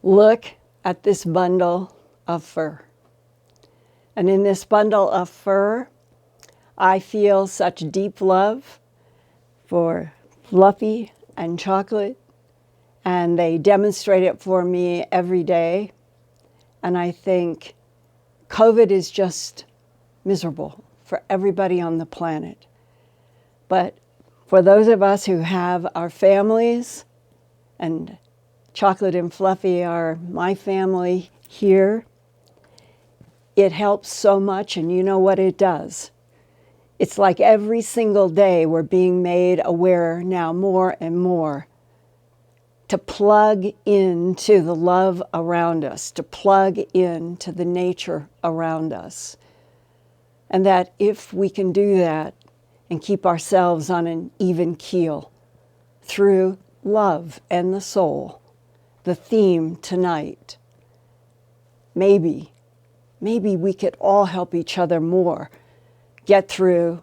Look at this bundle of fur. And in this bundle of fur, I feel such deep love for Fluffy and Chocolate, and they demonstrate it for me every day. And I think COVID is just miserable for everybody on the planet. But for those of us who have our families, and Chocolate and Fluffy are my family here, it helps so much, and you know what it does. It's like every single day we're being made aware now more and more to plug into the love around us, to plug into the nature around us. And that if we can do that and keep ourselves on an even keel through love and the soul, the theme tonight, maybe we could all help each other more get through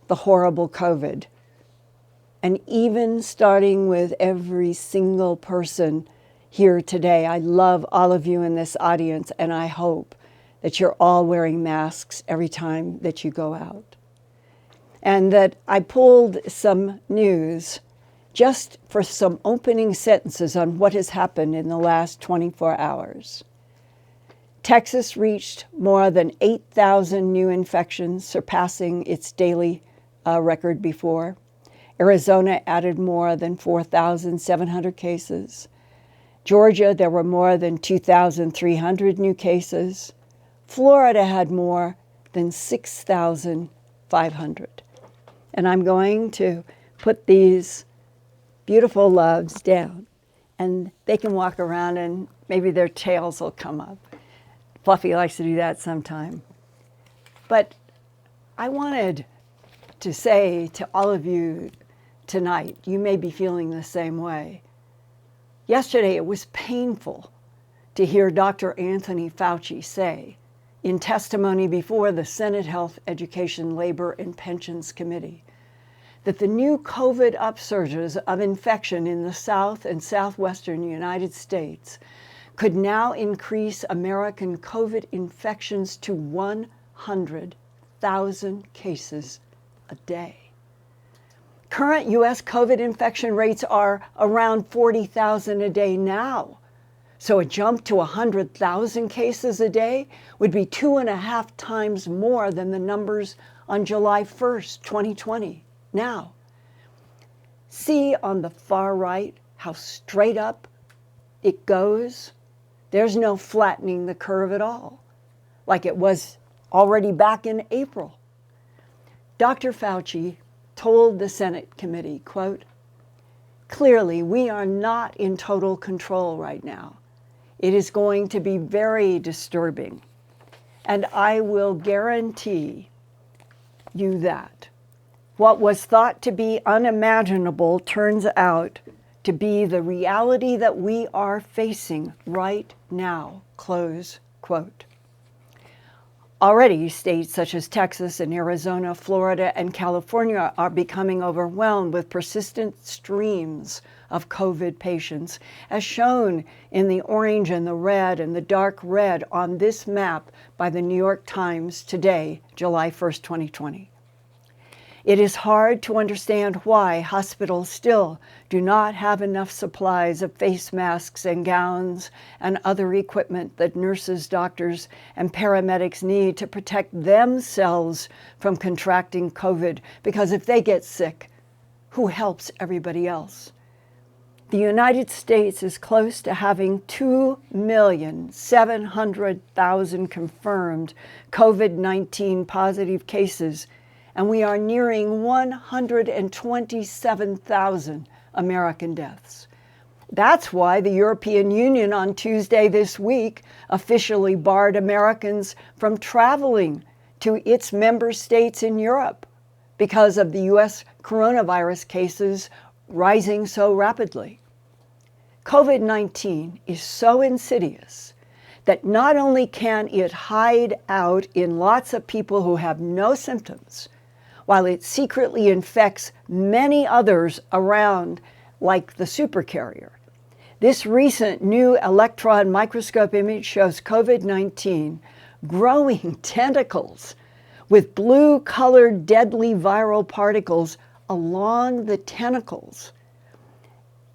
the horrible COVID. And even starting with every single person here today, I love all of you in this audience, and I hope that you're all wearing masks every time that you go out. And that I pulled some news just for some opening sentences on what has happened in the last 24 hours. Texas reached more than 8,000 new infections, surpassing its daily record before. Arizona added more than 4,700 cases. Georgia, there were more than 2,300 new cases. Florida had more than 6,500. And I'm going to put these beautiful loves down, and they can walk around and maybe their tails will come up. Fluffy likes to do that sometime. But I wanted to say to all of you tonight, you may be feeling the same way. Yesterday, it was painful to hear Dr. Anthony Fauci say in testimony before the Senate Health, Education, Labor, and Pensions Committee that the new COVID upsurges of infection in the South and Southwestern United States could now increase American COVID infections to 100,000 cases a day. Current U.S. COVID infection rates are around 40,000 a day now. So a jump to 100,000 cases a day would be 2.5 times more than the numbers on July 1st, 2020. Now, see on the far right how straight up it goes? There's no flattening the curve at all, like it was already back in April. Dr. Fauci told the Senate committee, quote, "Clearly, we are not in total control right now. It is going to be very disturbing, and I will guarantee you that what was thought to be unimaginable turns out to be the reality that we are facing right now," close quote. Already, states such as Texas and Arizona, Florida, and California are becoming overwhelmed with persistent streams of COVID patients, as shown in the orange and the red and the dark red on this map by the New York Times today, July 1st, 2020. It is hard to understand why hospitals still do not have enough supplies of face masks and gowns and other equipment that nurses, doctors, and paramedics need to protect themselves from contracting COVID, because if they get sick, who helps everybody else? The United States is close to having 2,700,000 confirmed COVID-19 positive cases, and we are nearing 127,000 American deaths. That's why the European Union on Tuesday this week officially barred Americans from traveling to its member states in Europe because of the U.S. coronavirus cases rising so rapidly. COVID-19 is so insidious that not only can it hide out in lots of people who have no symptoms, while it secretly infects many others around like the supercarrier, This recent new electron microscope image shows COVID-19 growing tentacles with blue-colored deadly viral particles along the tentacles.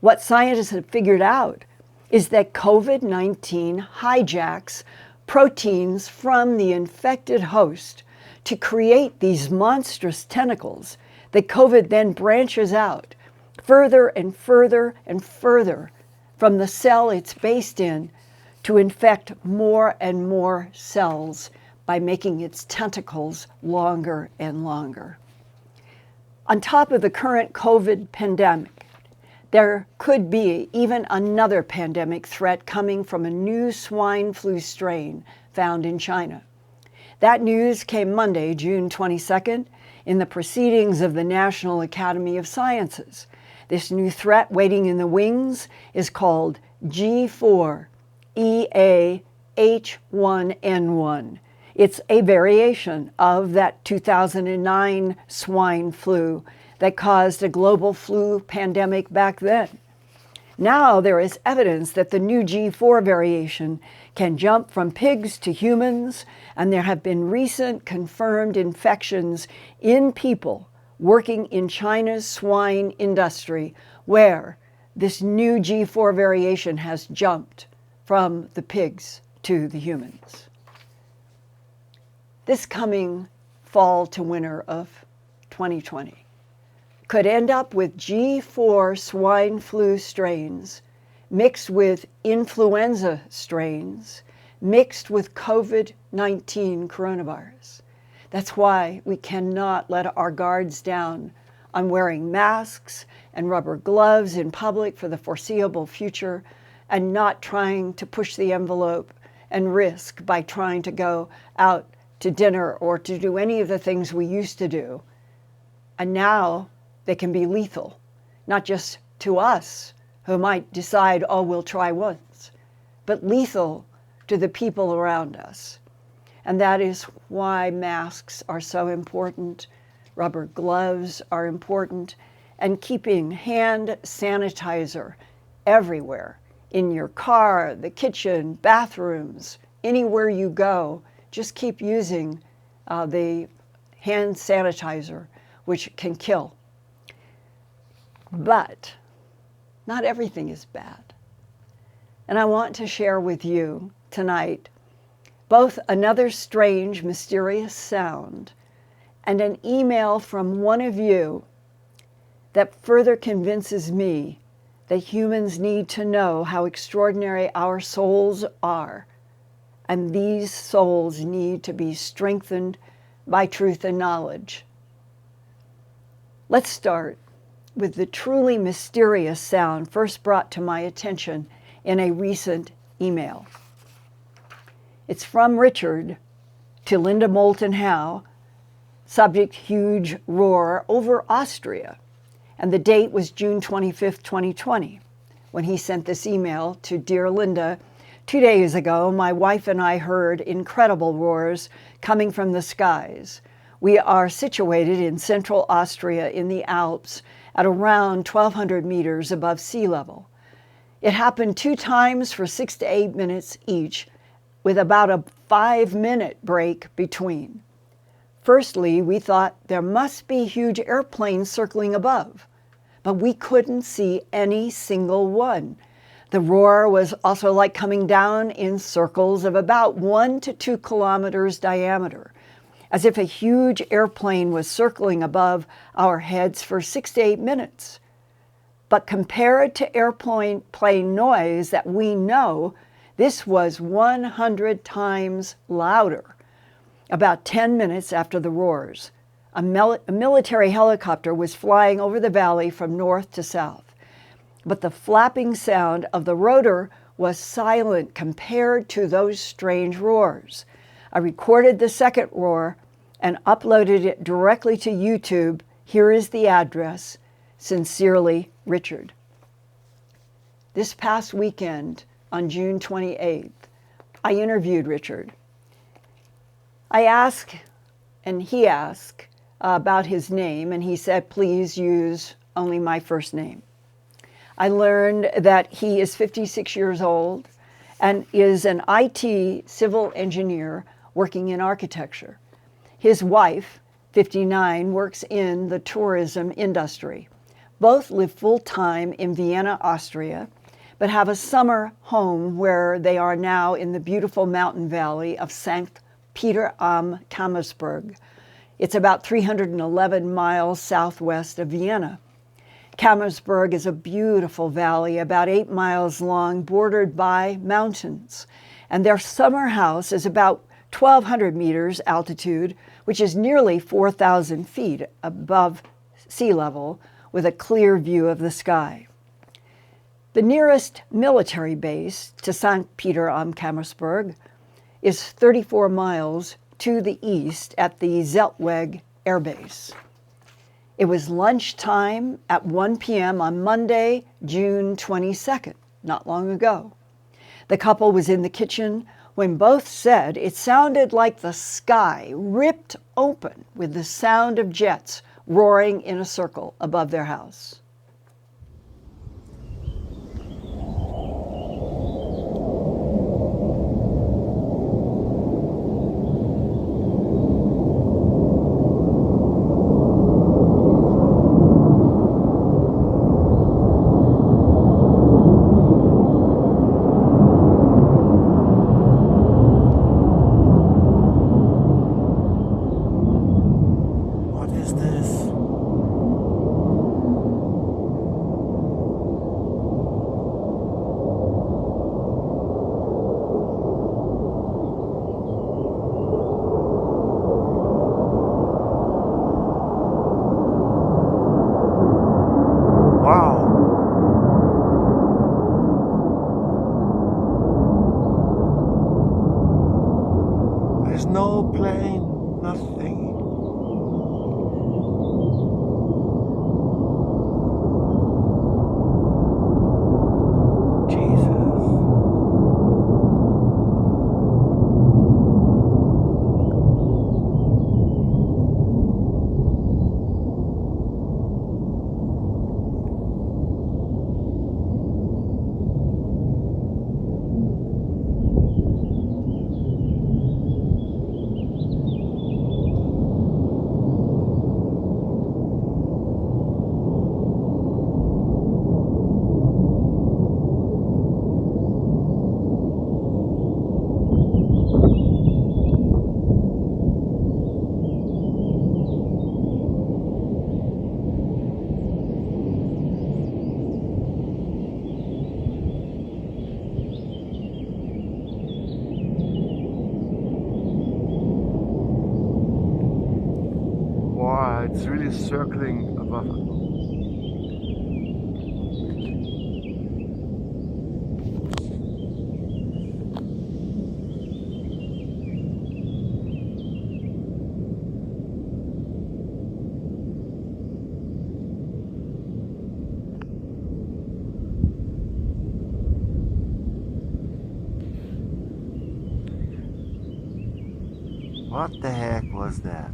What scientists have figured out is that COVID-19 hijacks proteins from the infected host to create these monstrous tentacles that COVID then branches out further and further and further from the cell it's based in to infect more and more cells by making its tentacles longer and longer. On top of the current COVID pandemic, there could be even another pandemic threat coming from a new swine flu strain found in China. That news came Monday, June 22nd, in the proceedings of the National Academy of Sciences. This new threat waiting in the wings is called G4 EA H1N1. It's a variation of that 2009 swine flu that caused a global flu pandemic back then. Now there is evidence that the new G4 variation can jump from pigs to humans, and there have been recent confirmed infections in people working in China's swine industry where this new G4 variation has jumped from the pigs to the humans. This coming fall to winter of 2020 could end up with G4 swine flu strains mixed with influenza strains mixed with COVID-19 coronavirus. That's why we cannot let our guards down on wearing masks and rubber gloves in public for the foreseeable future and not trying to push the envelope and risk by trying to go out to dinner or to do any of the things we used to do. And now they can be lethal, not just to us who might decide, oh, we'll try once, but lethal to the people around us. And that is why masks are so important, rubber gloves are important, and keeping hand sanitizer everywhere, in your car, the kitchen, bathrooms, anywhere you go. Just keep using the hand sanitizer, which can kill. But not everything is bad. And I want to share with you tonight both another strange, mysterious sound and an email from one of you that further convinces me that humans need to know how extraordinary our souls are. And these souls need to be strengthened by truth and knowledge. Let's start with the truly mysterious sound first brought to my attention in a recent email. It's from Richard to Linda Moulton Howe, subject huge roar over Austria. And the date was June 25th, 2020, when he sent this email to Dear Linda. 2 days ago, my wife and I heard incredible roars coming from the skies. We are situated in central Austria in the Alps at around 1,200 meters above sea level. It happened 2 times for 6 to 8 minutes each, with about a 5-minute break between. Firstly, we thought there must be huge airplanes circling above, but we couldn't see any single one. The roar was also like coming down in circles of about 1 to 2 kilometers diameter, as if a huge airplane was circling above our heads for 6 to 8 minutes. But compared to airplane noise that we know, this was 100 times louder. About 10 minutes after the roars, a military helicopter was flying over the valley from north to south. But the flapping sound of the rotor was silent compared to those strange roars. I recorded the second roar and uploaded it directly to YouTube. Here is the address. Sincerely, Richard. This past weekend, on June 28th, I interviewed Richard. I asked, and he asked about his name, and he said, please use only my first name. I learned that he is 56 years old and is an IT civil engineer working in architecture. His wife, 59, works in the tourism industry. Both live full-time in Vienna, Austria, but have a summer home where they are now in the beautiful mountain valley of Sankt Peter Am Kammersberg. It's about 311 miles southwest of Vienna. Kammersberg is a beautiful valley, about 8 miles long, bordered by mountains. And their summer house is about 1,200 meters altitude, which is nearly 4,000 feet above sea level, with a clear view of the sky. The nearest military base to Sankt Peter Am Kammersberg is 34 miles to the east at the Zeltweg Air Base. It was lunchtime at 1 p.m. on Monday, June 22nd, not long ago. The couple was in the kitchen when both said it sounded like the sky ripped open with the sound of jets roaring in a circle above their house. No plane, nothing. Jesus. Wow, it's really circling above us. What the heck was that?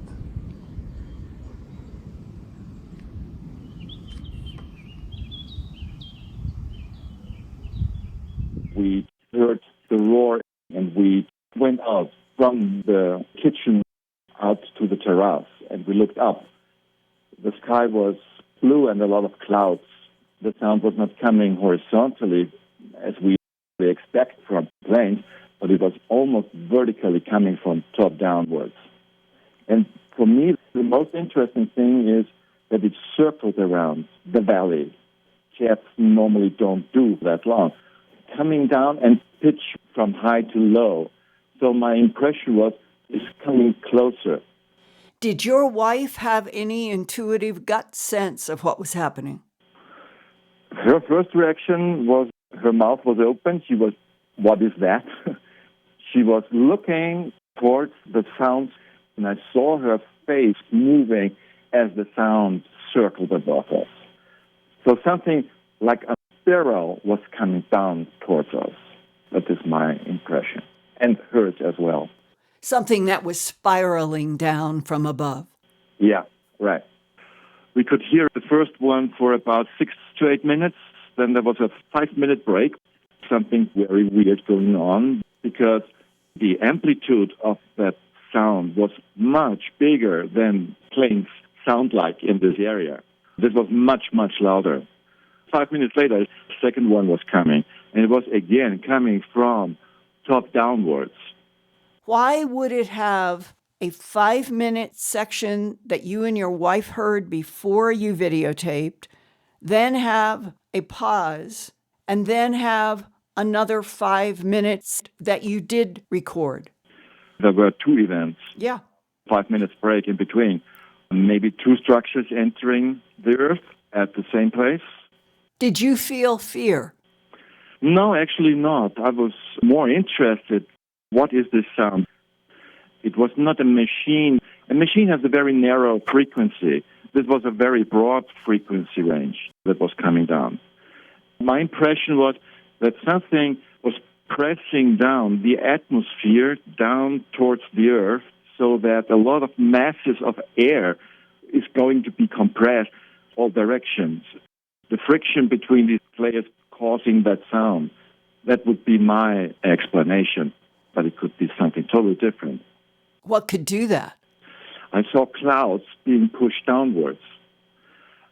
We heard the roar and we went out from the kitchen out to the terrace and we looked up. The sky was blue and a lot of clouds. The sound was not coming horizontally as we expect from planes, but it was almost vertically coming from top downwards. And for me, the most interesting thing is that it circled around the valley. Jets normally don't do that long. Coming down and pitch from high to low. So my impression was it's coming closer. Did your wife have any intuitive gut sense of what was happening? Her first reaction was her mouth was open. She was, what is that? She was looking towards the sounds, and I saw her face moving as the sound circled above us. So something like a sparrow was coming down towards us. That is my impression, and hers as well. Something that was spiraling down from above. Yeah, right. We could hear the first one for about 6 to 8 minutes, Then there was a 5-minute break, something very weird going on, because the amplitude of that sound was much bigger than planes sound like in this area. This was much, much louder. 5 minutes later, the second one was coming, and it was again coming from top downwards. Why would it have a 5-minute section that you and your wife heard before you videotaped, then have a pause, and then have another 5 minutes that you did record? There were 2 events. Yeah. 5 minutes break in between. Maybe 2 structures entering the Earth at the same place. Did you feel fear? No, actually not. I was more interested. What is this sound? It was not a machine. A machine has a very narrow frequency. This was a very broad frequency range that was coming down. My impression was that something was pressing down the atmosphere down towards the Earth so that a lot of masses of air is going to be compressed all directions. The friction between these layers causing that sound, that would be my explanation, but it could be something totally different. What could do that? I saw clouds being pushed downwards.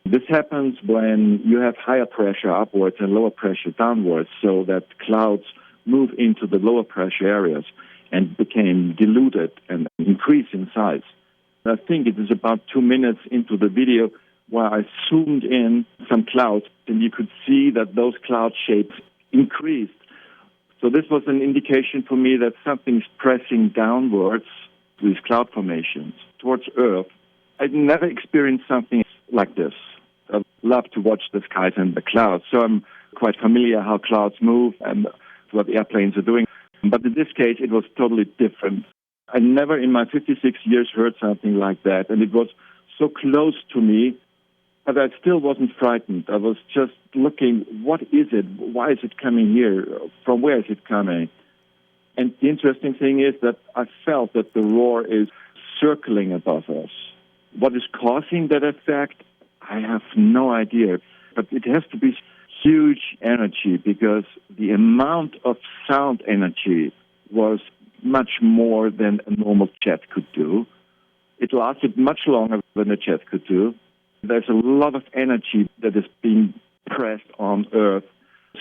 This happens when you have higher pressure upwards and lower pressure downwards, so that clouds move into the lower pressure areas and became diluted and increase in size. I think it is about 2 minutes into the video where I zoomed in some clouds, and you could see that those cloud shapes increased. So this was an indication for me that something's pressing downwards, these cloud formations, towards Earth. I'd never experienced something like this. I love to watch the skies and the clouds, so I'm quite familiar how clouds move and what airplanes are doing. But in this case, it was totally different. I never in my 56 years heard something like that, and it was so close to me, but I still wasn't frightened. I was just looking, what is it? Why is it coming here? From where is it coming? And the interesting thing is that I felt that the roar is circling above us. What is causing that effect? I have no idea. But it has to be huge energy, because the amount of sound energy was much more than a normal jet could do. It lasted much longer than a jet could do. There's a lot of energy that is being pressed on Earth,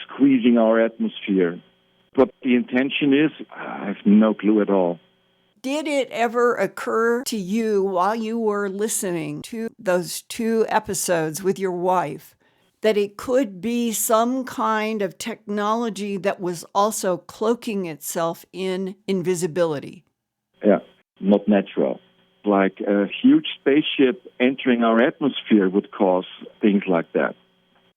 squeezing our atmosphere. What the intention is, I have no clue at all. Did it ever occur to you while you were listening to those 2 episodes with your wife that it could be some kind of technology that was also cloaking itself in invisibility? Yeah, not natural. Like a huge spaceship entering our atmosphere would cause things like that.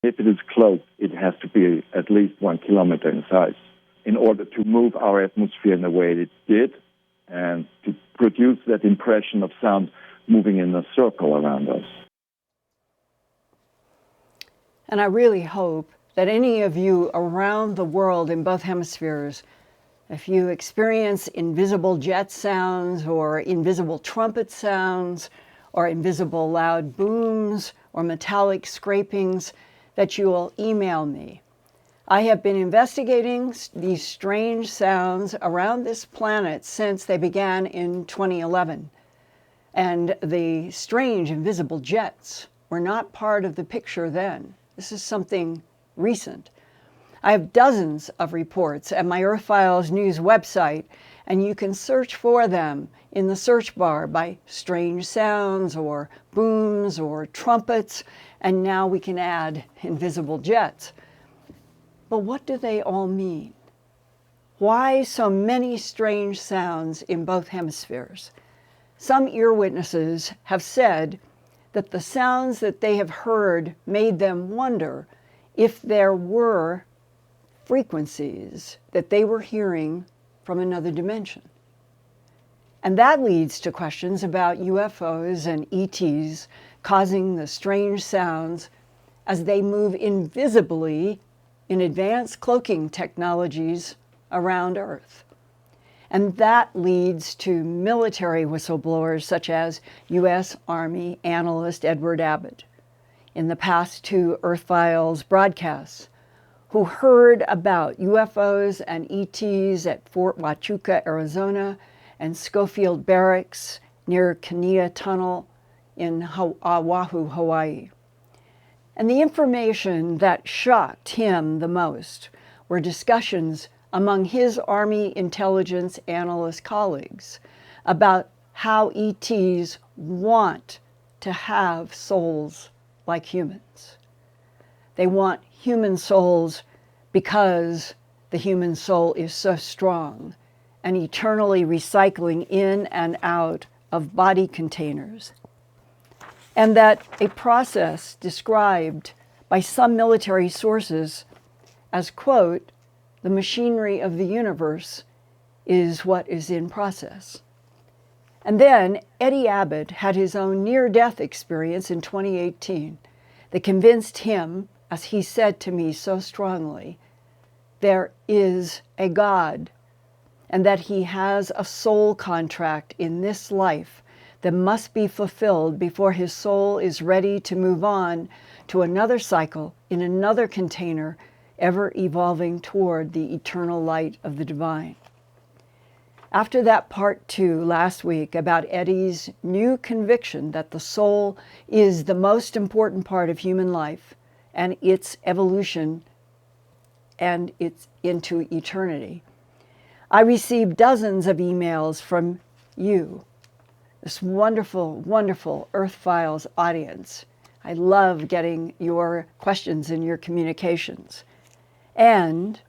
If it is cloaked, it has to be at least 1 kilometer in size in order to move our atmosphere in the way it did and to produce that impression of sound moving in a circle around us. And I really hope that any of you around the world in both hemispheres, if you experience invisible jet sounds or invisible trumpet sounds or invisible loud booms or metallic scrapings, that you will email me. I have been investigating these strange sounds around this planet since they began in 2011. And the strange invisible jets were not part of the picture then. This is something recent. I have dozens of reports at my Earthfiles news website, and you can search for them in the search bar by strange sounds or booms or trumpets, and now we can add invisible jets. But what do they all mean? Why so many strange sounds in both hemispheres? Some ear witnesses have said that the sounds that they have heard made them wonder if there were frequencies that they were hearing from another dimension. And that leads to questions about UFOs and ETs causing the strange sounds as they move invisibly in advanced cloaking technologies around Earth. And that leads to military whistleblowers such as U.S. Army analyst Edward Abbott. In the past 2 Earthfiles broadcasts, who heard about UFOs and ETs at Fort Huachuca, Arizona, and Schofield Barracks near Kinea Tunnel in Oahu, Hawaii. And the information that shocked him the most were discussions among his Army intelligence analyst colleagues about how ETs want to have souls like humans. They want human souls because the human soul is so strong and eternally recycling in and out of body containers. And that a process described by some military sources as, quote, the machinery of the universe is what is in process. And then Eddie Abbott had his own near-death experience in 2018 that convinced him, as he said to me so strongly, there is a God, and that he has a soul contract in this life that must be fulfilled before his soul is ready to move on to another cycle in another container, ever evolving toward the eternal light of the divine. After that part 2 last week about Eddie's new conviction that the soul is the most important part of human life and its evolution and its into eternity, I received dozens of emails from you, this wonderful, wonderful Earthfiles audience. I love getting your questions and your communications. And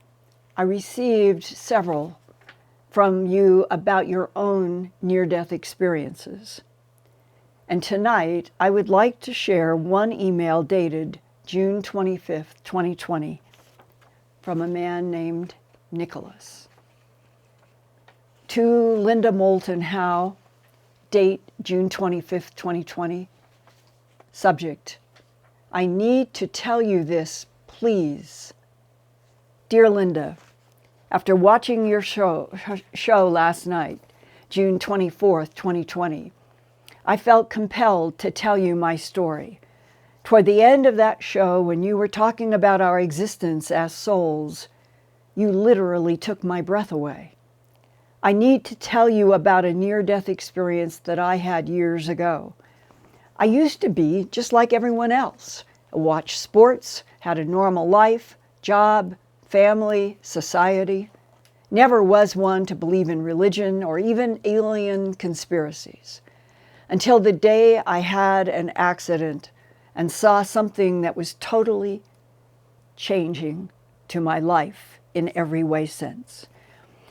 I received several from you about your own near-death experiences. And tonight, I would like to share one email dated June 25th, 2020, from a man named Nicholas. To Linda Moulton Howe, date June 25th, 2020. Subject, I need to tell you this, please. Dear Linda, after watching your show last night, June 24th, 2020, I felt compelled to tell you my story. Toward the end of that show, when you were talking about our existence as souls, you literally took my breath away. I need to tell you about a near-death experience that I had years ago. I used to be just like everyone else. I watched sports, had a normal life, job, family, society. Never was one to believe in religion or even alien conspiracies. Until the day I had an accident and saw something that was totally changing to my life in every way since.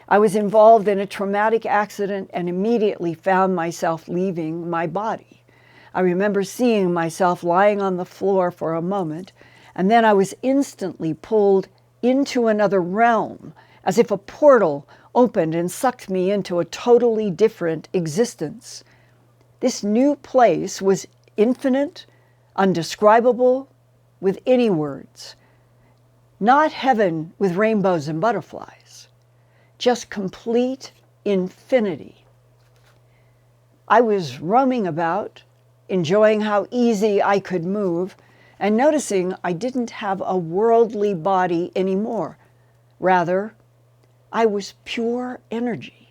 I was involved in a traumatic accident and immediately found myself leaving my body. I remember seeing myself lying on the floor for a moment, and then I was instantly pulled into another realm, as if a portal opened and sucked me into a totally different existence. This new place was infinite, undescribable, with any words. Not heaven with rainbows and butterflies, just complete infinity. I was roaming about, enjoying how easy I could move, and noticing I didn't have a worldly body anymore. Rather, I was pure energy,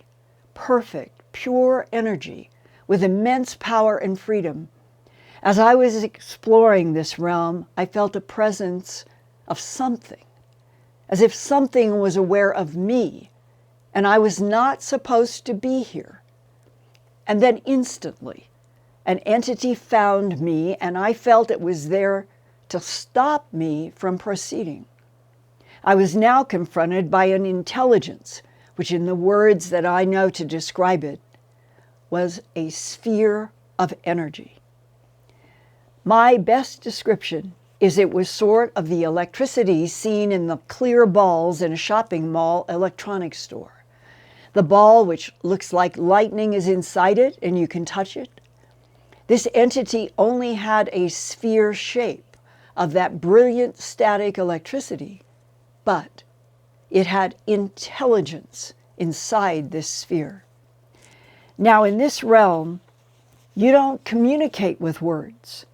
perfect, pure energy, with immense power and freedom. As I was exploring this realm, I felt a presence of something, as if something was aware of me, and I was not supposed to be here. And then instantly, an entity found me, and I felt it was there to stop me from proceeding. I was now confronted by an intelligence, which in the words that I know to describe it, was a sphere of energy. My best description is it was sort of the electricity seen in the clear balls in a shopping mall electronics store. The ball which looks like lightning is inside it and you can touch it. This entity only had a sphere shape of that brilliant static electricity, but it had intelligence inside this sphere. Now, in this realm, you don't communicate with words,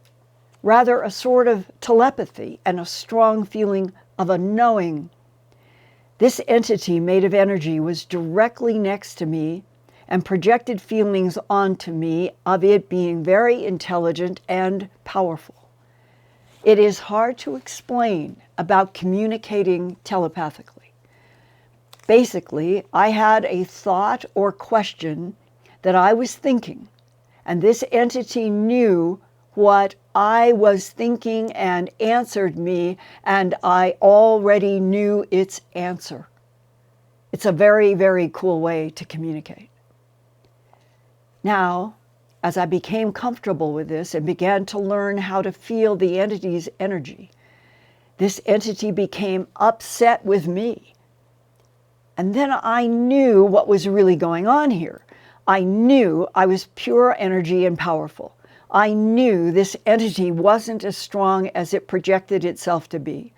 rather a sort of telepathy and a strong feeling of a knowing. This entity made of energy was directly next to me and projected feelings onto me of it being very intelligent and powerful. It is hard to explain about communicating telepathically. Basically, I had a thought or question that I was thinking, and this entity knew what I was thinking and answered me, and I already knew its answer. It's a very, very cool way to communicate. Now, as I became comfortable with this and began to learn how to feel the entity's energy, this entity became upset with me. And then I knew what was really going on here. I knew I was pure energy and powerful. I knew this entity wasn't as strong as it projected itself to be.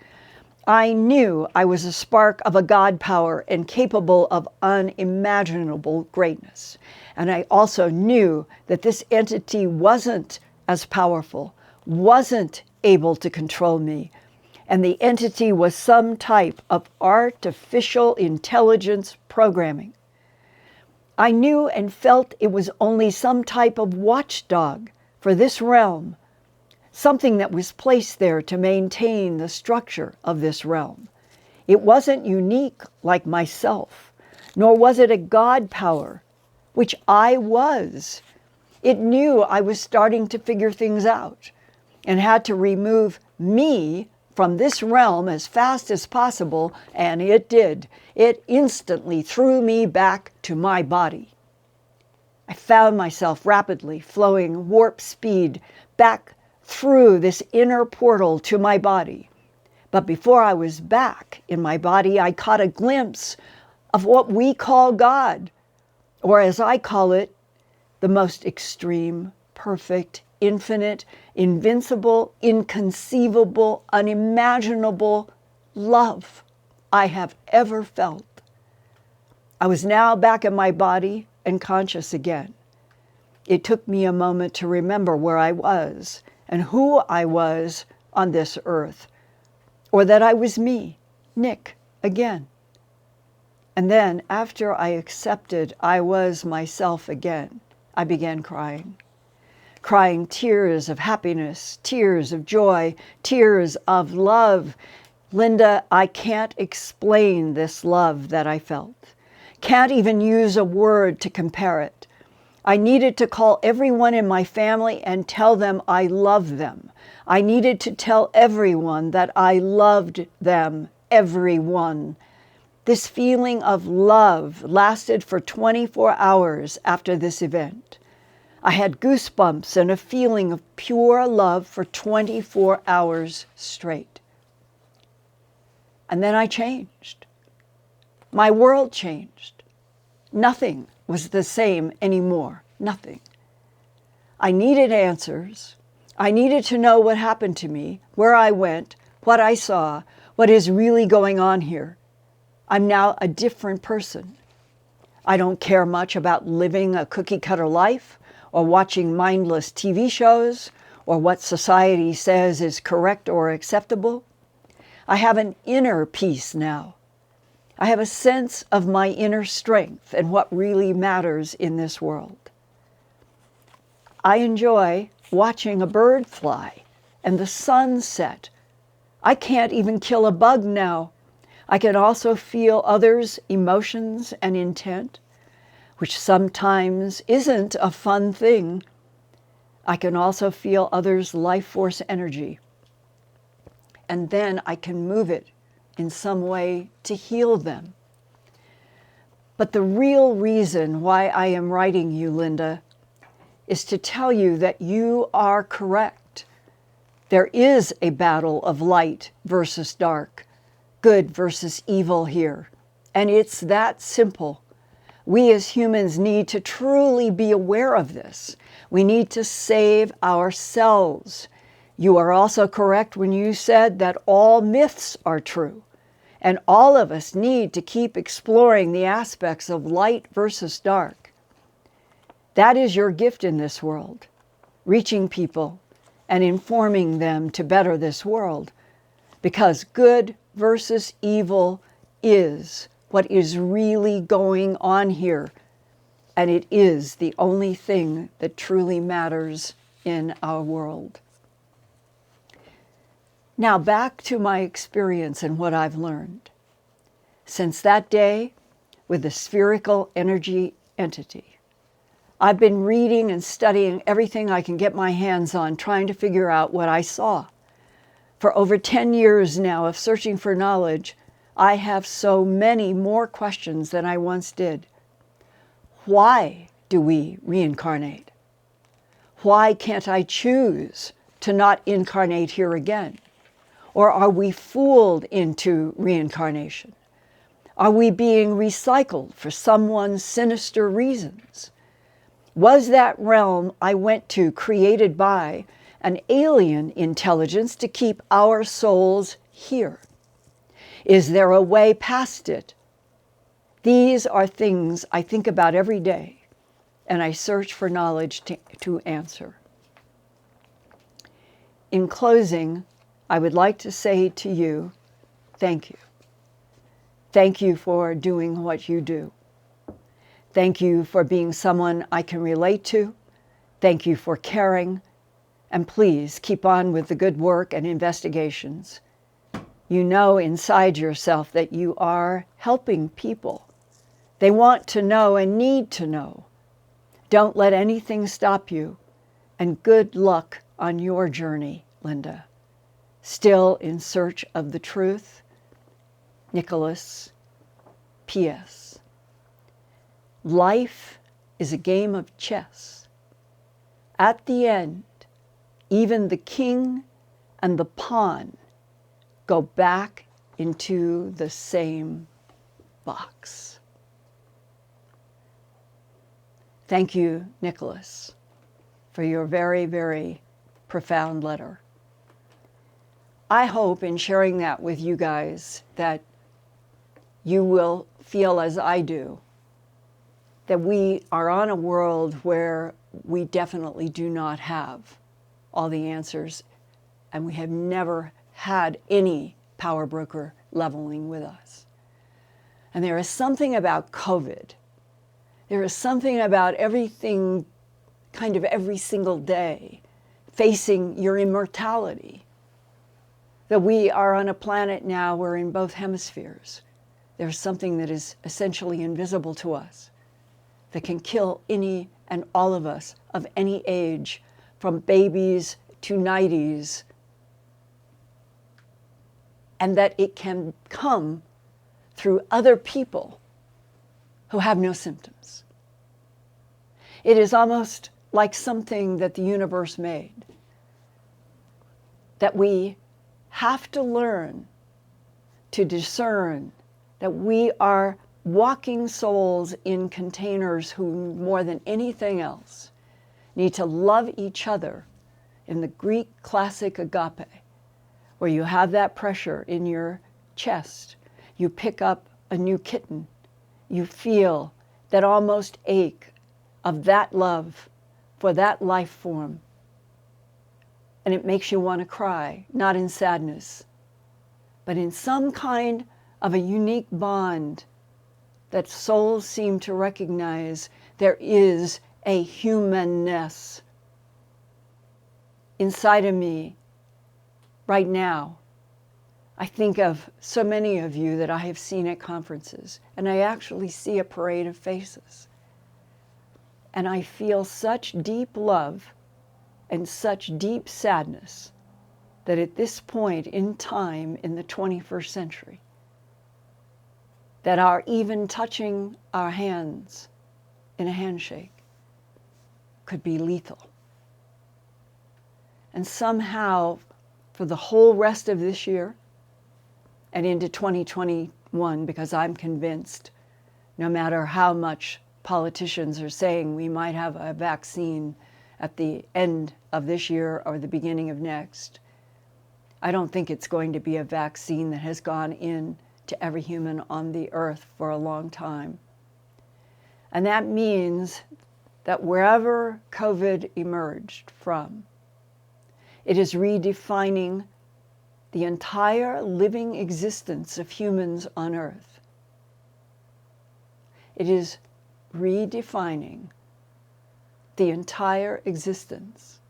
I knew I was a spark of a God power and capable of unimaginable greatness. And I also knew that this entity wasn't as powerful, wasn't able to control me, and the entity was some type of artificial intelligence programming. I knew and felt it was only some type of watchdog for this realm, something that was placed there to maintain the structure of this realm. It wasn't unique like myself, nor was it a God power, which I was. It knew I was starting to figure things out and had to remove me from this realm as fast as possible, and it did. It instantly threw me back to my body. I found myself rapidly flowing warp speed back through this inner portal to my body. But before I was back in my body, I caught a glimpse of what we call God, or as I call it, the most extreme, perfect, infinite, invincible, inconceivable, unimaginable love I have ever felt. I was now back in my body and conscious again. It took me a moment to remember where I was and who I was on this earth, or that I was me, Nick, again. And then, after I accepted I was myself again, I began crying tears of happiness, tears of joy, tears of love. Linda, I can't explain this love that I felt. Can't even use a word to compare it. I needed to call everyone in my family and tell them I love them. I needed to tell everyone that I loved them, everyone. This feeling of love lasted for 24 hours after this event. I had goosebumps and a feeling of pure love for 24 hours straight. And then I changed. My world changed. Nothing was the same anymore. Nothing. I needed answers. I needed to know what happened to me, where I went, what I saw, what is really going on here. I'm now a different person. I don't care much about living a cookie-cutter life or watching mindless TV shows or what society says is correct or acceptable. I have an inner peace now. I have a sense of my inner strength and what really matters in this world. I enjoy watching a bird fly and the sun set. I can't even kill a bug now. I can also feel others' emotions and intent, which sometimes isn't a fun thing. I can also feel others' life force energy. And then I can move it in some way to heal them. But the real reason why I am writing you, Linda, is to tell you that you are correct. There is a battle of light versus dark, good versus evil here. And it's that simple. We as humans need to truly be aware of this. We need to save ourselves. You are also correct when you said that all myths are true. And all of us need to keep exploring the aspects of light versus dark. That is your gift in this world, reaching people and informing them to better this world. Because good versus evil is what is really going on here. And it is the only thing that truly matters in our world. Now back to my experience and what I've learned. Since that day with the spherical energy entity, I've been reading and studying everything I can get my hands on, trying to figure out what I saw. For over 10 years now of searching for knowledge, I have so many more questions than I once did. Why do we reincarnate? Why can't I choose to not incarnate here again? Or are we fooled into reincarnation? Are we being recycled for someone's sinister reasons? Was that realm I went to created by an alien intelligence to keep our souls here? Is there a way past it? These are things I think about every day, and I search for knowledge to answer. In closing, I would like to say to you, thank you. Thank you for doing what you do. Thank you for being someone I can relate to. Thank you for caring. And please keep on with the good work and investigations. You know inside yourself that you are helping people. They want to know and need to know. Don't let anything stop you. And good luck on your journey, Linda. Still in search of the truth, Nicholas. P.S. Life is a game of chess. At the end, even the king and the pawn go back into the same box. Thank you, Nicholas, for your very, very profound letter. I hope in sharing that with you guys that you will feel as I do, that we are on a world where we definitely do not have all the answers, and we have never had any power broker leveling with us. And there is something about COVID. There is something about everything, kind of every single day, facing your immortality. That we are on a planet now where in both hemispheres, there's something that is essentially invisible to us that can kill any and all of us of any age, from babies to 90s, and that it can come through other people who have no symptoms. It is almost like something that the universe made, that we have to learn to discern that we are walking souls in containers who, more than anything else, need to love each other in the Greek classic agape, where you have that pressure in your chest. You pick up a new kitten. You feel that almost ache of that love for that life form. And it makes you want to cry, not in sadness, but in some kind of a unique bond that souls seem to recognize. There is a humanness inside of me right now. I think of so many of you that I have seen at conferences, and I actually see a parade of faces. And I feel such deep love and such deep sadness that at this point in time in the 21st century, that our even touching our hands in a handshake could be lethal. And somehow, for the whole rest of this year and into 2021, because I'm convinced no matter how much politicians are saying we might have a vaccine at the end of this year or the beginning of next, I don't think it's going to be a vaccine that has gone in to every human on the earth for a long time. And that means that wherever COVID emerged from, it is redefining the entire living existence of humans on Earth. It is redefining the entire existence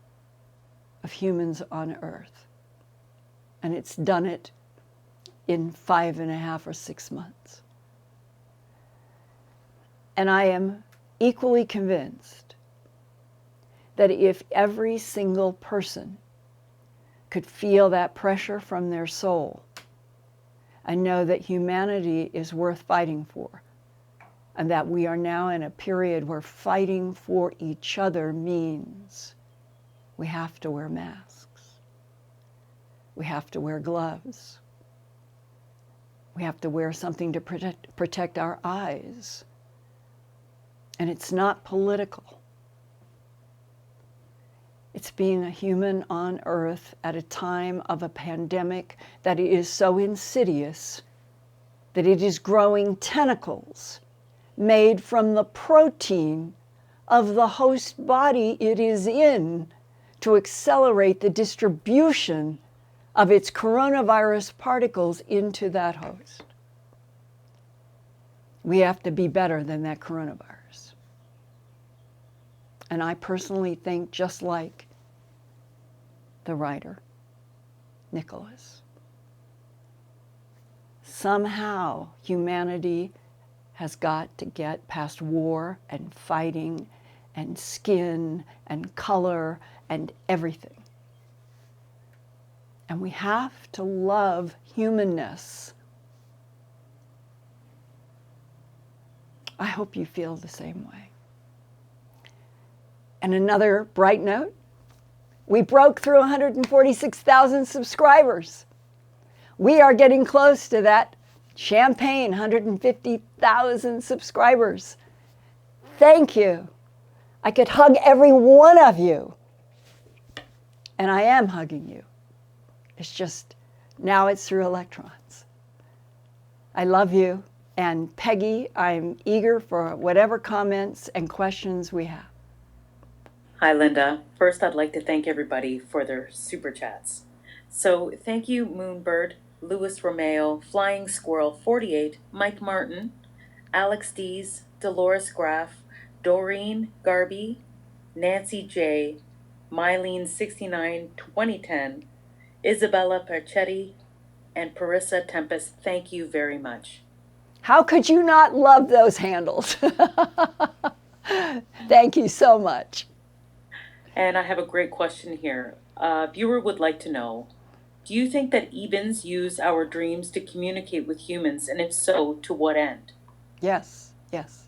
of humans on Earth. And it's done it in 5.5 or 6 months. And I am equally convinced that if every single person could feel that pressure from their soul and know that humanity is worth fighting for, and that we are now in a period where fighting for each other means we have to wear masks, we have to wear gloves, we have to wear something to protect our eyes. And it's not political. It's being a human on Earth at a time of a pandemic that is so insidious that it is growing tentacles made from the protein of the host body it is in to accelerate the distribution of its coronavirus particles into that host. We have to be better than that coronavirus. And I personally think, just like the writer, Nicholas, somehow humanity has got to get past war and fighting and skin and color and everything. And we have to love humanness. I hope you feel the same way. And another bright note, we broke through 146,000 subscribers. We are getting close to that champagne 150,000 subscribers. Thank you. I could hug every one of you. And I am hugging you. It's just, now it's through electrons. I love you. And Peggy, I'm eager for whatever comments and questions we have. Hi, Linda. First, I'd like to thank everybody for their super chats. So thank you, Moonbird, Louis Romeo, Flying Squirrel 48, Mike Martin, Alex Dees, Dolores Graff, Doreen Garby, Nancy J, Mylene 69 2010, Isabella Perchetti, and Parissa Tempest. Thank you very much. How could you not love those handles? Thank you so much. And I have a great question here. A viewer would like to know, do you think that Ebens use our dreams to communicate with humans, and if so, to what end? Yes, yes.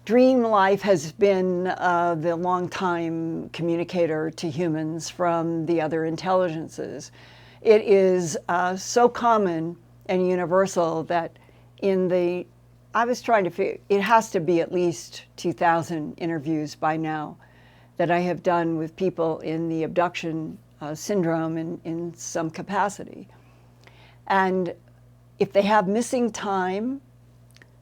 Dream life has been the long-time communicator to humans from the other intelligences. It is so common and universal that I was trying to figure, it has to be at least 2,000 interviews by now that I have done with people in the abduction syndrome in some capacity. And if they have missing time,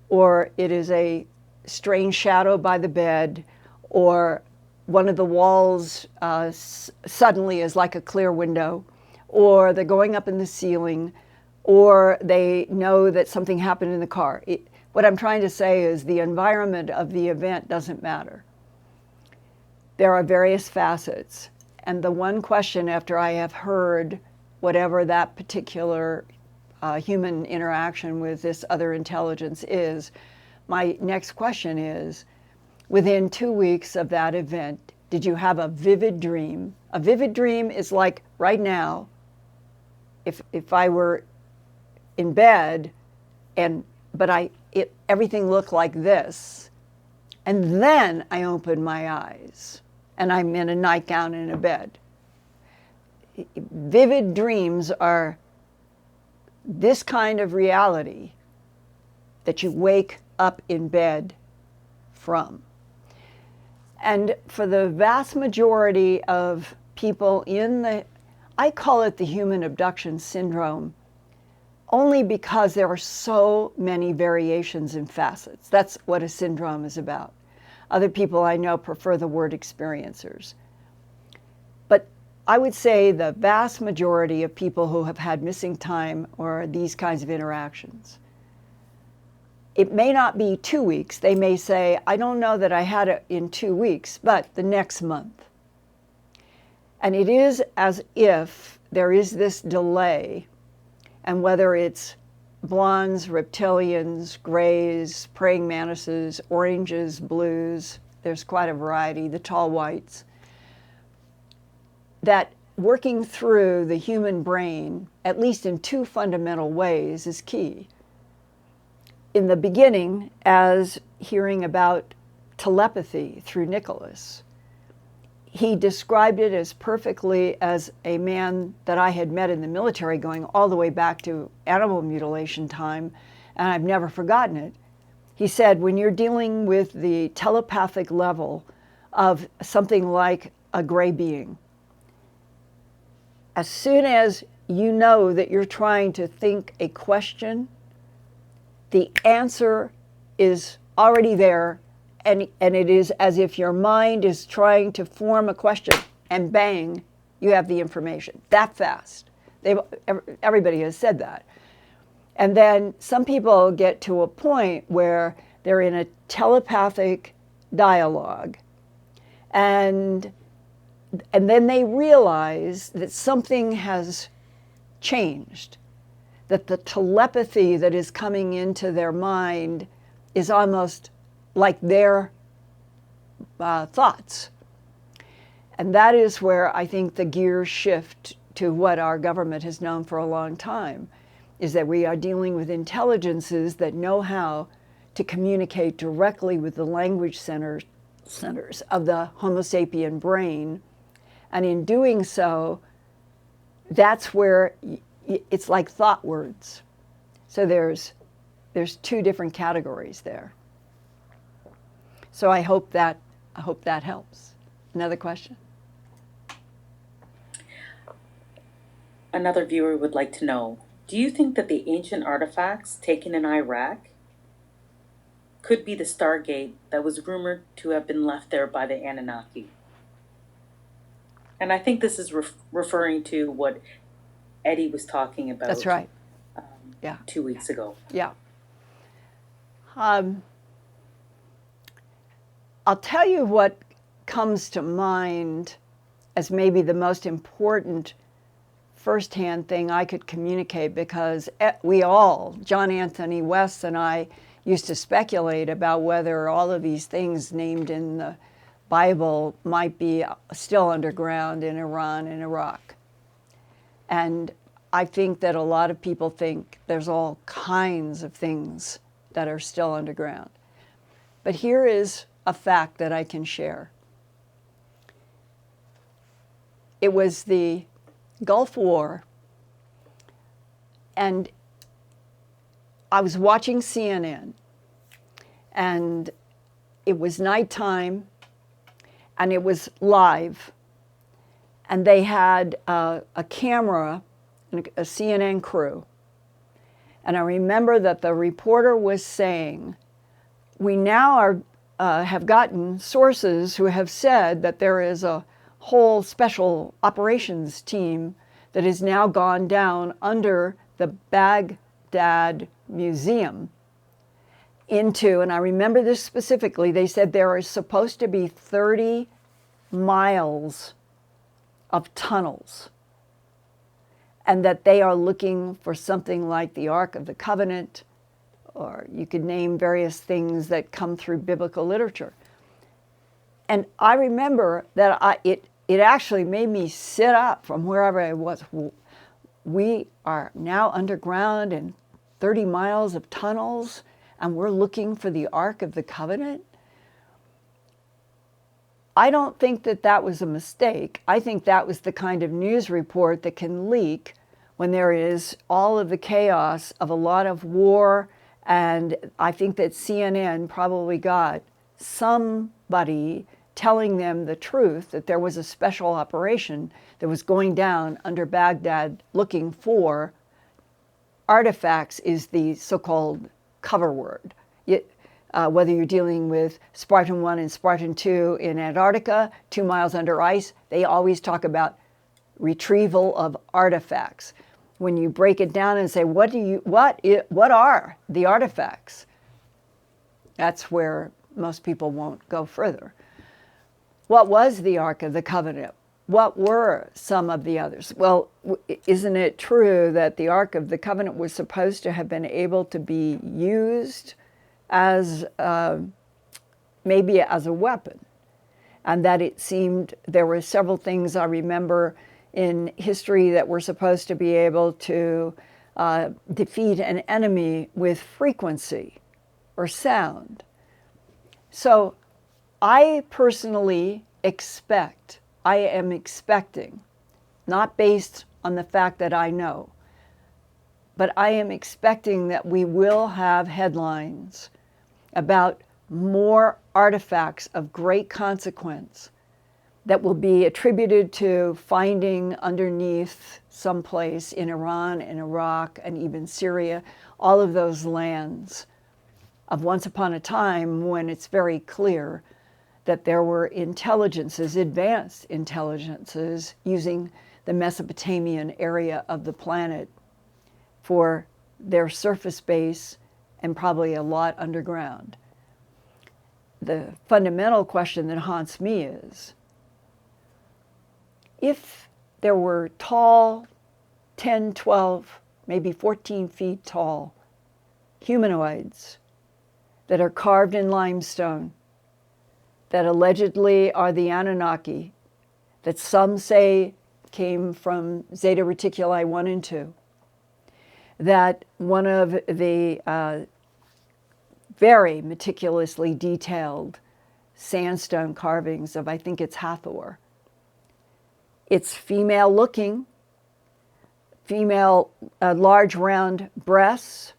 or it is a strange shadow by the bed, or one of the walls suddenly is like a clear window, or they're going up in the ceiling, or they know that something happened in the car. What I'm trying to say is the environment of the event doesn't matter. There are various facets. And the one question after I have heard whatever that particular human interaction with this other intelligence is, my next question is, within 2 weeks of that event, did you have a vivid dream? A vivid dream is like right now, if I were in bed but everything looked like this, and then I opened my eyes and I'm in a nightgown in a bed. Vivid dreams are this kind of reality that you wake up in bed from. And for the vast majority of people I call it the human abduction syndrome, only because there are so many variations and facets. That's what a syndrome is about. Other people I know prefer the word experiencers. But I would say the vast majority of people who have had missing time or these kinds of interactions, it may not be 2 weeks. They may say, I don't know that I had it in 2 weeks, but the next month. And it is as if there is this delay, and whether it's blondes, reptilians, grays, praying mantises, oranges, blues, there's quite a variety, the tall whites, that working through the human brain, at least in two fundamental ways, is key. In the beginning, as hearing about telepathy through Nicholas, he described it as perfectly as a man that I had met in the military going all the way back to animal mutilation time, and I've never forgotten it. He said, when you're dealing with the telepathic level of something like a gray being, as soon as you know that you're trying to think a question, the answer is already there, and it is as if your mind is trying to form a question, and bang, you have the information that fast. Everybody has said that. And then some people get to a point where they're in a telepathic dialogue, and then they realize that something has changed, that the telepathy that is coming into their mind is almost like their thoughts. And that is where I think the gears shift to what our government has known for a long time, is that we are dealing with intelligences that know how to communicate directly with the language centers of the Homo sapien brain. And in doing so, that's where it's like thought words. So there's two different categories there. So I hope that helps. Another question? Another viewer would like to know, do you think that the ancient artifacts taken in Iraq could be the Stargate that was rumored to have been left there by the Anunnaki? And I think this is referring to what Eddie was talking about. That's right. 2 weeks ago. Yeah. I'll tell you what comes to mind as maybe the most important firsthand thing I could communicate, because we all, John Anthony West and I, used to speculate about whether all of these things named in the Bible might be still underground in Iran and Iraq. And I think that a lot of people think there's all kinds of things that are still underground. But here is a fact that I can share. It was the Gulf War, and I was watching CNN, and it was nighttime, and it was live, and they had a camera, a CNN crew. And I remember that the reporter was saying, we now have gotten sources who have said that there is a whole special operations team that has now gone down under the Baghdad Museum into, and I remember this specifically, they said there are supposed to be 30 miles of tunnels, and that they are looking for something like the Ark of the Covenant, or you could name various things that come through biblical literature. And I remember that it actually made me sit up from wherever I was. We are now underground in 30 miles of tunnels, and we're looking for the Ark of the Covenant. I don't think that that was a mistake. I think that was the kind of news report that can leak when there is all of the chaos of a lot of war. And I think that CNN probably got somebody telling them the truth, that there was a special operation that was going down under Baghdad looking for artifacts, is the so-called cover word. Whether you're dealing with Spartan 1 and Spartan 2 in Antarctica, 2 miles under ice, they always talk about retrieval of artifacts. When you break it down and say, what are the artifacts? That's where most people won't go further. What was the Ark of the Covenant? What were some of the others? Well, isn't it true that the Ark of the Covenant was supposed to have been able to be used as maybe as a weapon? And that it seemed there were several things I remember in history that were supposed to be able to defeat an enemy with frequency or sound. So I personally I am expecting, not based on the fact that I know, but I am expecting that we will have headlines about more artifacts of great consequence that will be attributed to finding underneath someplace in Iran and Iraq and even Syria, all of those lands of once upon a time when it's very clear that there were intelligences, advanced intelligences, using the Mesopotamian area of the planet for their surface base and probably a lot underground. The fundamental question that haunts me is, if there were tall, 10, 12, maybe 14 feet tall humanoids that are carved in limestone, that allegedly are the Anunnaki, that some say came from Zeta Reticuli 1 and 2, that one of the very meticulously detailed sandstone carvings of, I think it's Hathor, it's female looking, female, large round breasts,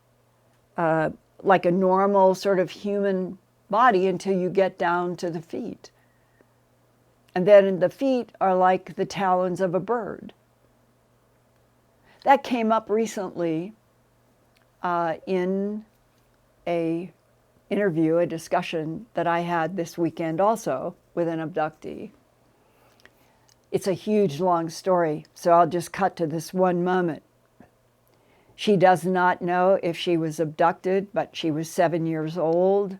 like a normal sort of human body until you get down to the feet. And then the feet are like the talons of a bird. That came up recently in a interview, a discussion that I had this weekend also with an abductee. It's a huge, long story, so I'll just cut to this one moment. She does not know if she was abducted, but she was 7 years old.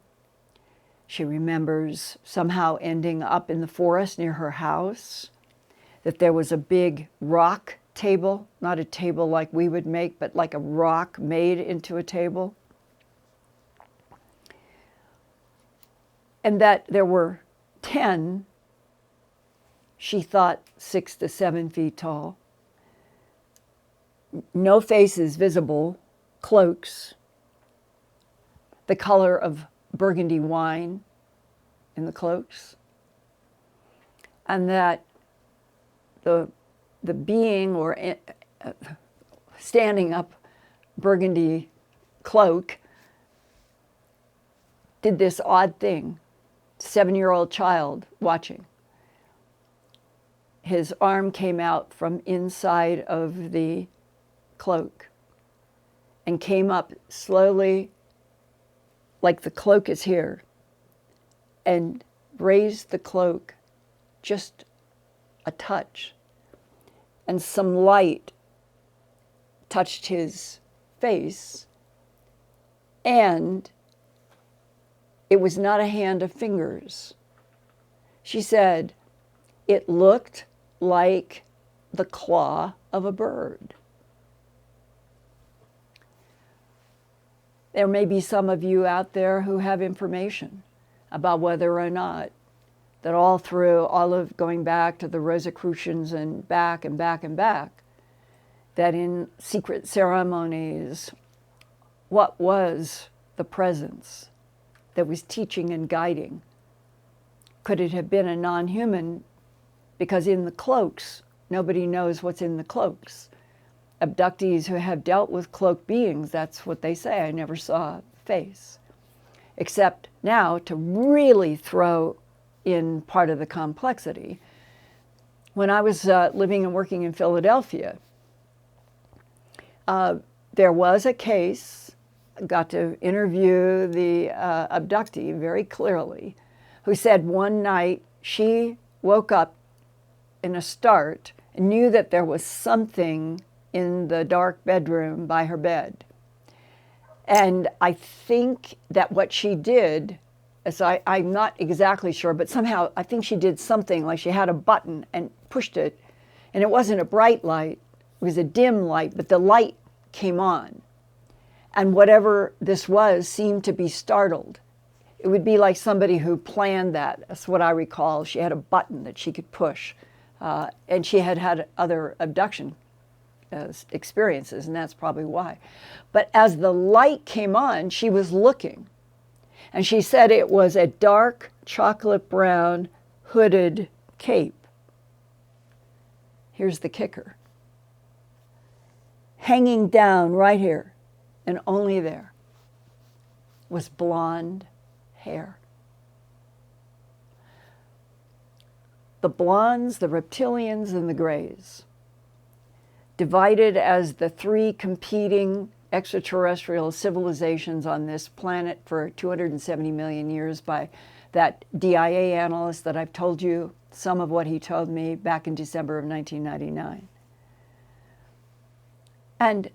She remembers somehow ending up in the forest near her house, that there was a big rock table, not a table like we would make, but like a rock made into a table. And that there were 10, she thought 6 to 7 feet tall, no faces visible, cloaks, the color of burgundy wine in the cloaks, and that the being or standing up burgundy cloak did this odd thing. 7-year-old child watching. His arm came out from inside of the cloak and came up slowly, like the cloak is here, and raised the cloak just a touch, and some light touched his face, and it was not a hand of fingers. She said it looked like the claw of a bird. There may be some of you out there who have information about whether or not that all through all of going back to the Rosicrucians and back and back and back, that in secret ceremonies, what was the presence that was teaching and guiding? Could it have been a non-human? Because in the cloaks, nobody knows what's in the cloaks. Abductees who have dealt with cloaked beings, that's what they say. I never saw a face. Except now, to really throw in part of the complexity, when I was living and working in Philadelphia, there was a case, got to interview the abductee very clearly, who said one night she woke up in a start and knew that there was something in the dark bedroom by her bed. And I think that what she did, as I'm not exactly sure, but somehow I think she did something like she had a button and pushed it, and it wasn't a bright light, it was a dim light, but the light came on. And whatever this was seemed to be startled. It would be like somebody who planned that. That's what I recall. She had a button that she could push. And she had had other abduction experiences, and that's probably why. But as the light came on, she was looking. And she said it was a dark chocolate brown hooded cape. Here's the kicker. Hanging down right here, and only there, was blonde hair. The blondes, the reptilians, and the grays, divided as the three competing extraterrestrial civilizations on this planet for 270 million years by that DIA analyst that I've told you some of what he told me back in December of 1999. And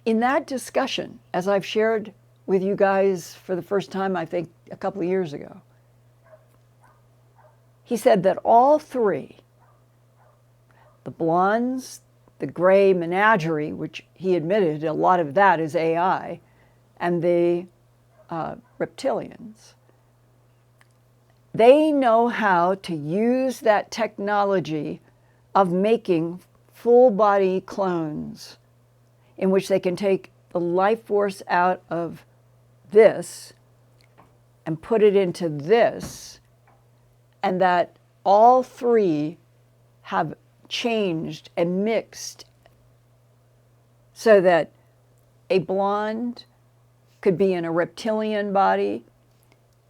in that discussion, as I've shared with you guys for the first time, I think a couple of years ago, he said that all three, the blondes, the gray menagerie, which he admitted a lot of that is AI, and the reptilians, they know how to use that technology of making full body clones in which they can take the life force out of this and put it into this, and that all three have changed and mixed so that a blonde could be in a reptilian body,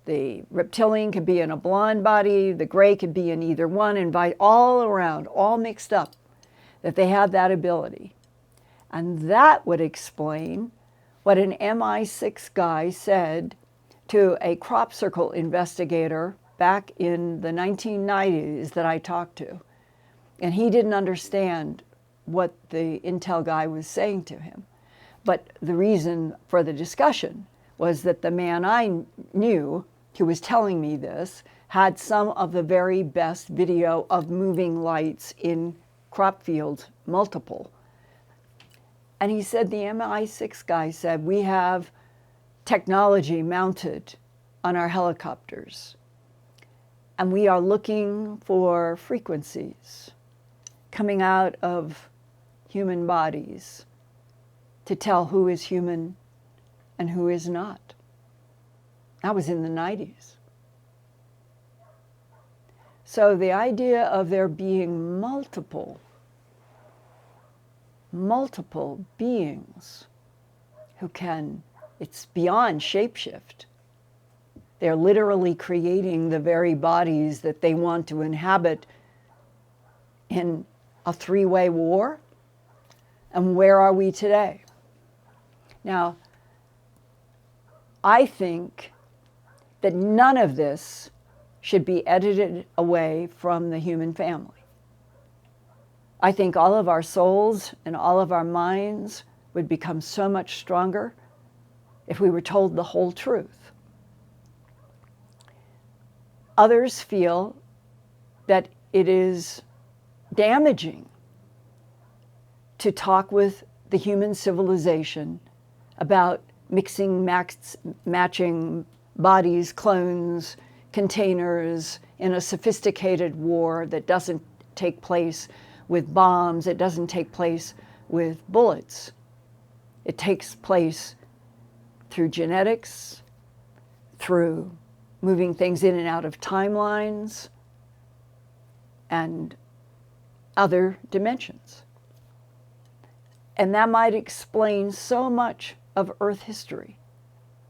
the reptilian could be in a blonde body, the gray could be in either one, and all around, all mixed up, that they have that ability. And that would explain what an MI6 guy said to a crop circle investigator back in the 1990s that I talked to. And he didn't understand what the intel guy was saying to him. But the reason for the discussion was that the man I knew who was telling me this had some of the very best video of moving lights in crop fields, multiple. And he said, the MI6 guy said, we have technology mounted on our helicopters, and we are looking for frequencies coming out of human bodies to tell who is human and who is not. That was in the 90s. So the idea of there being multiple beings who can, it's beyond shapeshift. They're literally creating the very bodies that they want to inhabit in a three-way war. And where are we today? Now, I think that none of this should be edited away from the human family. I think all of our souls and all of our minds would become so much stronger if we were told the whole truth. Others feel that it is damaging to talk with the human civilization about mixing, matching bodies, clones, containers in a sophisticated war that doesn't take place with bombs, it doesn't take place with bullets. It takes place through genetics, through moving things in and out of timelines, and other dimensions. And that might explain so much of Earth history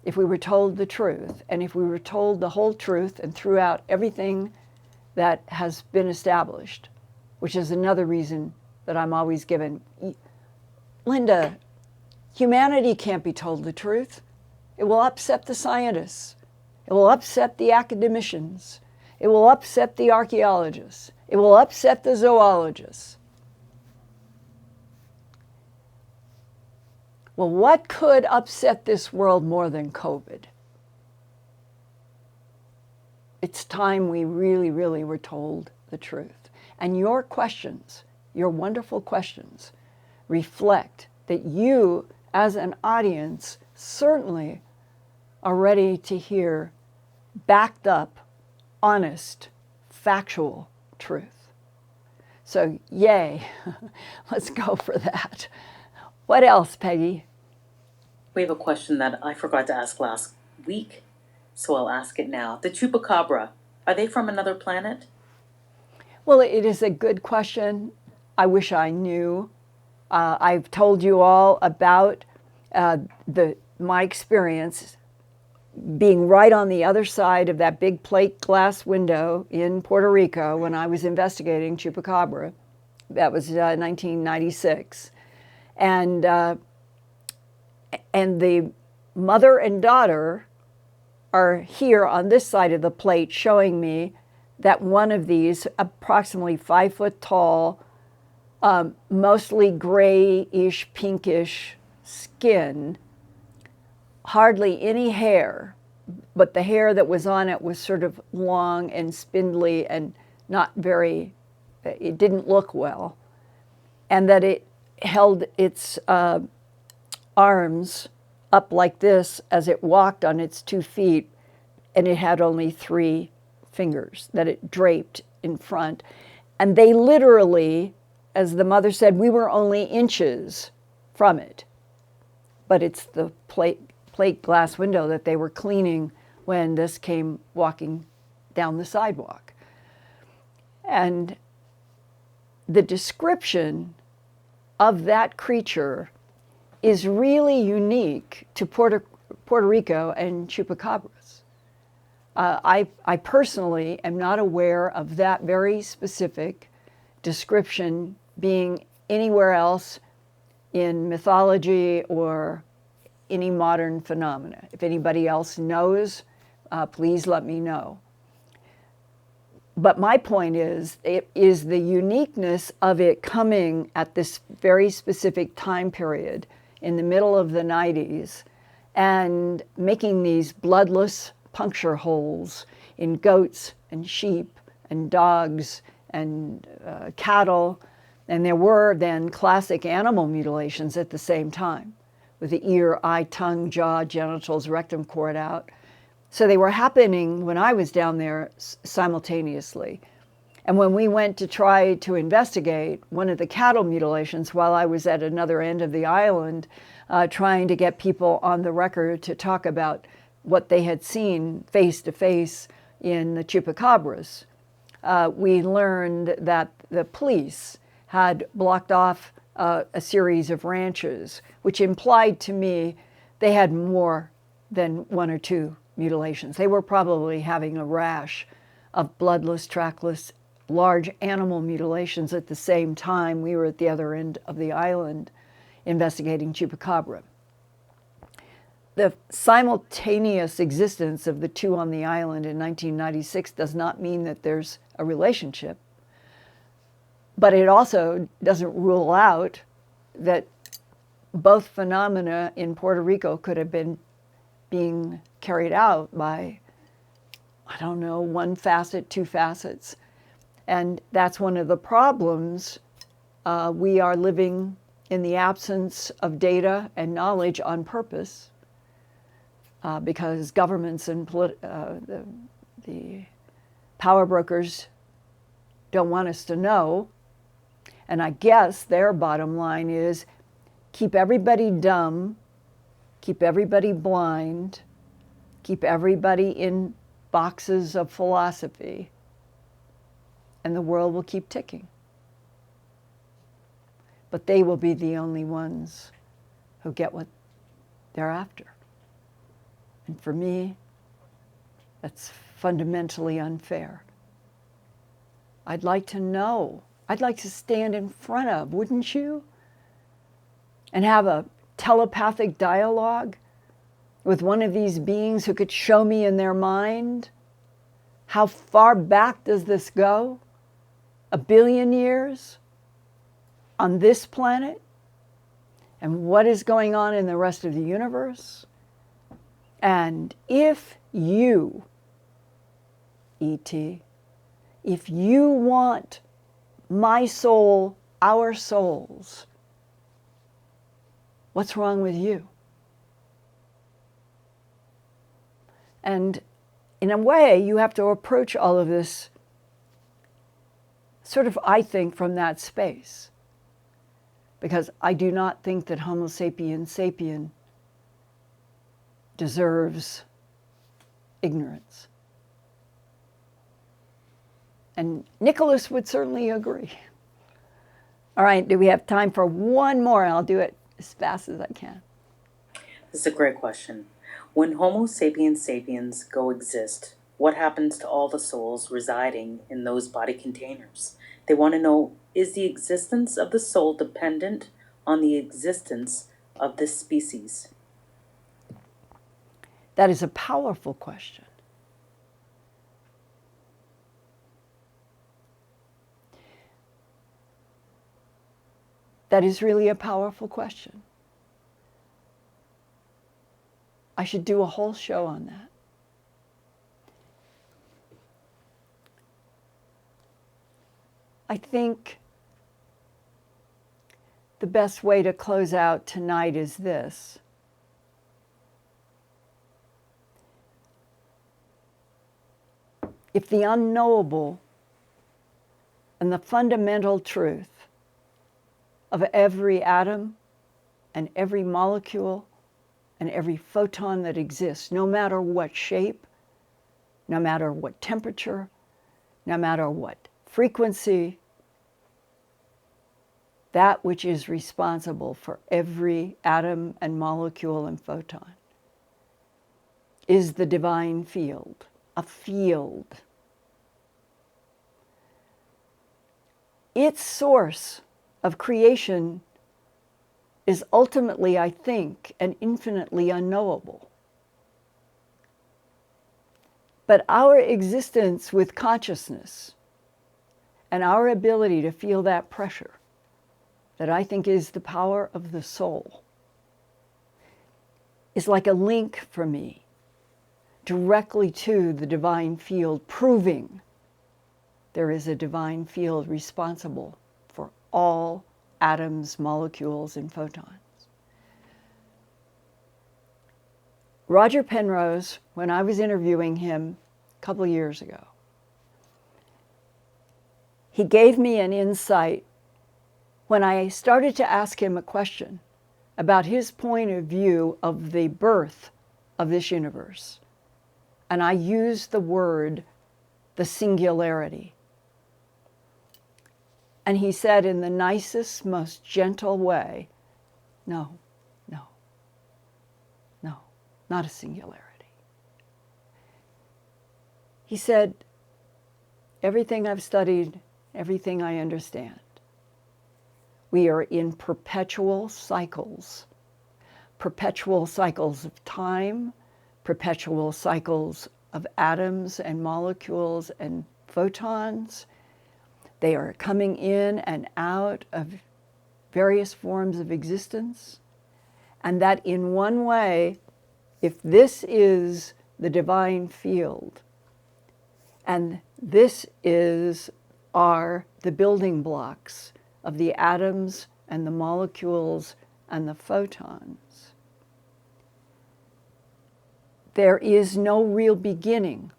if we were told the truth, and if we were told the whole truth and threw out everything that has been established, which is another reason that I'm always given. Linda, humanity can't be told the truth. It will upset the scientists. It will upset the academicians. It will upset the archaeologists. It will upset the zoologists. Well, what could upset this world more than COVID? It's time we really, really were told the truth. And your questions, your wonderful questions, reflect that you, as an audience, certainly are ready to hear backed up, honest, factual truth. So, yay, let's go for that. What else, Peggy? We have a question that I forgot to ask last week, so I'll ask it now. The chupacabra, are they from another planet? Well, it is a good question. I wish I knew. I've told you all about my experience being right on the other side of that big plate glass window in Puerto Rico when I was investigating chupacabra. That was 1996. And the mother and daughter are here on this side of the plate showing me that one of these, approximately 5 foot tall, mostly grayish, pinkish skin, hardly any hair, but the hair that was on it was sort of long and spindly and not very, it didn't look well. And that it held its arms up like this as it walked on its 2 feet, and it had only 3 fingers that it draped in front. And they literally, as the mother said, we were only inches from it. But it's the plate glass window that they were cleaning when this came walking down the sidewalk. And the description of that creature is really unique to Puerto Rico and chupacabras. I personally am not aware of that very specific description being anywhere else in mythology or any modern phenomena. If anybody else knows, please let me know. But my point is, it is the uniqueness of it coming at this very specific time period in the middle of the 90s and making these bloodless puncture holes in goats and sheep and dogs and cattle. And there were then classic animal mutilations at the same time, with the ear, eye, tongue, jaw, genitals, rectum cord out. So they were happening when I was down there simultaneously. And when we went to try to investigate one of the cattle mutilations while I was at another end of the island, trying to get people on the record to talk about what they had seen face to face in the chupacabras, we learned that the police had blocked off a series of ranches, which implied to me they had more than 1 or 2 mutilations. They were probably having a rash of bloodless, trackless, large animal mutilations at the same time we were at the other end of the island investigating chupacabra. The simultaneous existence of the 2 on the island in 1996 does not mean that there's a relationship, but it also doesn't rule out that both phenomena in Puerto Rico could have been being carried out by, I don't know, 1 facet, 2 facets. And that's one of the problems. We are living in the absence of data and knowledge on purpose because governments and the power brokers don't want us to know. And I guess their bottom line is keep everybody dumb, keep everybody blind, keep everybody in boxes of philosophy, and the world will keep ticking. But they will be the only ones who get what they're after. And for me, that's fundamentally unfair. I'd like to know. I'd like to stand in front of, wouldn't you? And have a telepathic dialogue with one of these beings who could show me in their mind how far back does this go? 1 billion years on this planet? and what is going on in the rest of the universe. And if you, E.T., if you want my soul, our souls, what's wrong with you? And in a way, you have to approach all of this sort of, I think, from that space. Because I do not think that Homo sapiens sapien deserves ignorance. And Nicholas would certainly agree. All right, do we have time for one more? I'll do it as fast as I can. This is a great question. When Homo sapiens sapiens go exist, what happens to all the souls residing in those body containers? They want to know, is the existence of the soul dependent on the existence of this species? That is a powerful question. That is really a powerful question. I should do a whole show on that. I think the best way to close out tonight is this. If the unknowable and the fundamental truth of every atom and every molecule and every photon that exists, no matter what shape, no matter what temperature, no matter what frequency, that which is responsible for every atom and molecule and photon is the divine field, a field. Its source of creation is ultimately, I think, and infinitely unknowable. But our existence with consciousness and our ability to feel that pressure, that I think is the power of the soul, is like a link for me directly to the divine field, proving there is a divine field responsible for all atoms, molecules, and photons. Roger Penrose, when I was interviewing him a couple years ago, he gave me an insight when I started to ask him a question about his point of view of the birth of this universe. And I used the word, the singularity. And he said in the nicest, most gentle way, no, not a singularity. He said, everything I've studied, everything I understand, we are in perpetual cycles of time, perpetual cycles of atoms and molecules and photons. They are coming in and out of various forms of existence. And that in one way, if this is the divine field, and this are the building blocks of the atoms and the molecules and the photons, there is no real beginning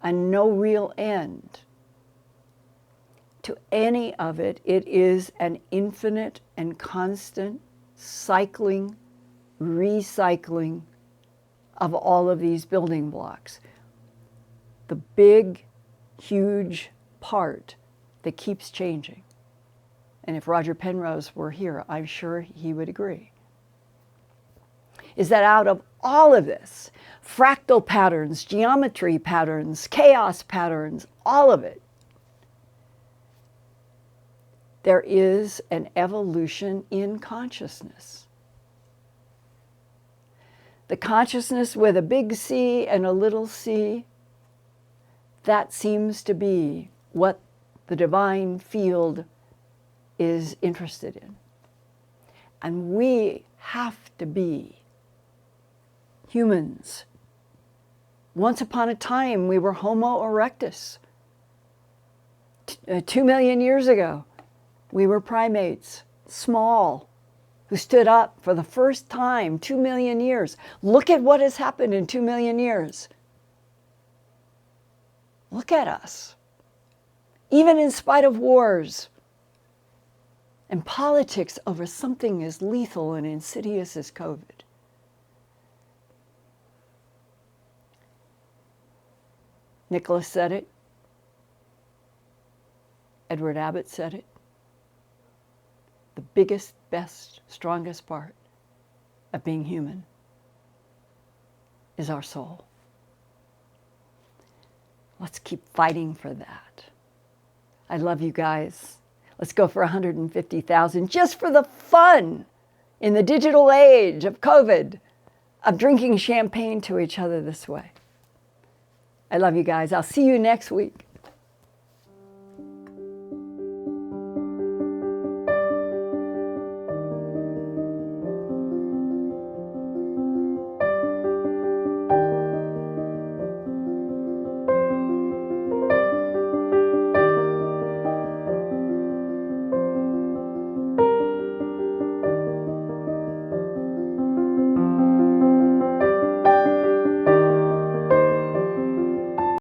and no real end to any of it. It is an infinite and constant cycling, recycling of all of these building blocks. The big, huge part that keeps changing. And if Roger Penrose were here, I'm sure he would agree. Is that out of all of this, fractal patterns, geometry patterns, chaos patterns, all of it, there is an evolution in consciousness. The consciousness with a big C and a little c, that seems to be what the divine field is interested in. And we have to be humans. Once upon a time, we were Homo erectus. 2 million years ago, we were primates, small, who stood up for the first time, 2 million years. Look at what has happened in 2 million years. Look at us. Even in spite of wars and politics over something as lethal and insidious as COVID. Nicholas said it. Edward Abbott said it. The biggest, best, strongest part of being human is our soul. Let's keep fighting for that. I love you guys. Let's go for 150,000 just for the fun in the digital age of COVID, of drinking champagne to each other this way. I love you guys. I'll see you next week.